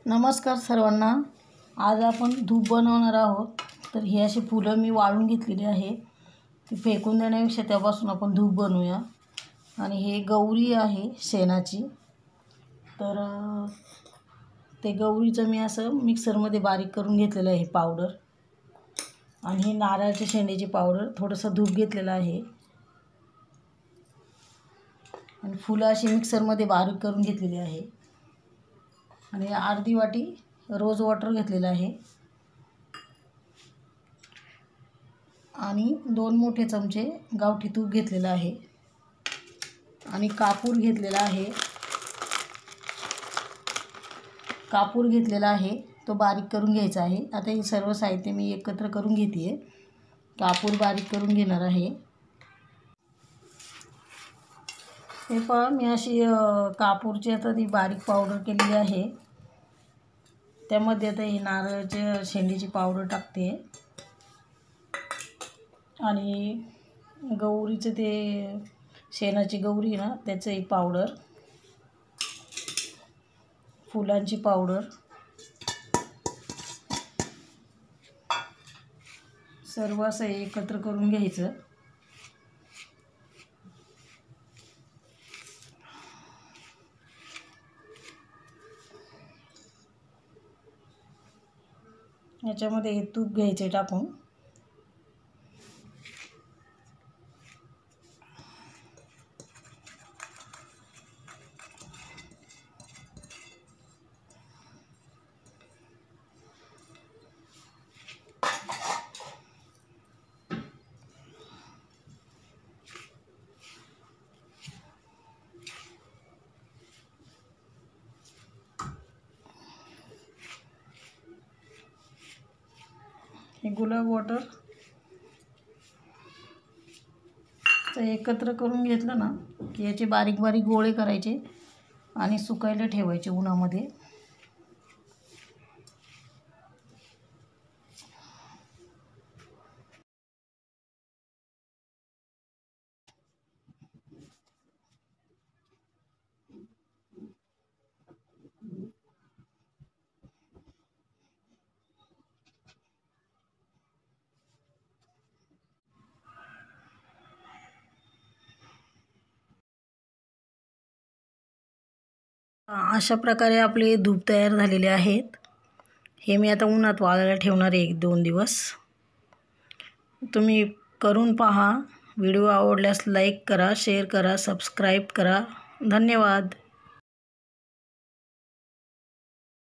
नमस्कार सर्वांना। आज आपण धूप बनवणार आहोत। तर ही अशी फुलं मी वाळून घेतलेली आहे, ती फेकून देण्यापेक्षा त्यापासून आपण धूप बनवूया। आणि हे गौरी आहे शेणाची। तर ते गौरीचं मी असं मिक्सरमध्ये बारीक करून घेतलेलं आहे पावडर। आणि ही नारळाच्या शेंड्याची पावडर, थोडंसं धूप घेतलेलं आहे आणि फुलं अशी मिक्सरमध्ये बारीक करून घेतलेली आहे। आणि अर्धी वाटी रोज वॉटर घेतलेलं आहे आणि 2 मोठे चमचे गावठी तूप घेतलेलं आहे आणि कापूर घेतलेला आहे। कापूर घेतलेला आहे, तो बारीक करून घ्यायचा आहे। आता हे सर्व साहित्य मी एकत्र करून घेते। कापूर बारीक करून घेणार आहे। हे पहा, मी अशी कापूरची आता ती बारीक पावडर केलेली आहे। त्यामध्ये आता ही नारळाच्या शेंडीची पावडर टाकते आणि गौरीचं ते शेणाची गौरी ना, त्याचं एक पावडर, फुलांची पावडर, सर्व असं एकत्र करून घ्यायचं। याच्यामध्ये हे तूप घ्यायचे टाकून। हे गुलाब वॉटर एकत्र करून घेतलं ना की याचे बारीक बारीक गोळे करायचे आणि सुकायला ठेवायचे उन्हामध्ये। अशा प्रकारे आपले धूप तयार झालेले आहेत। हे मी आता उन्हात वाळायला ठेवणार आहे 1-2 दिवस। तुम्ही करून पहा। व्हिडिओ आवडल्यास लाईक करा, शेअर करा, सबस्क्राईब करा। धन्यवाद।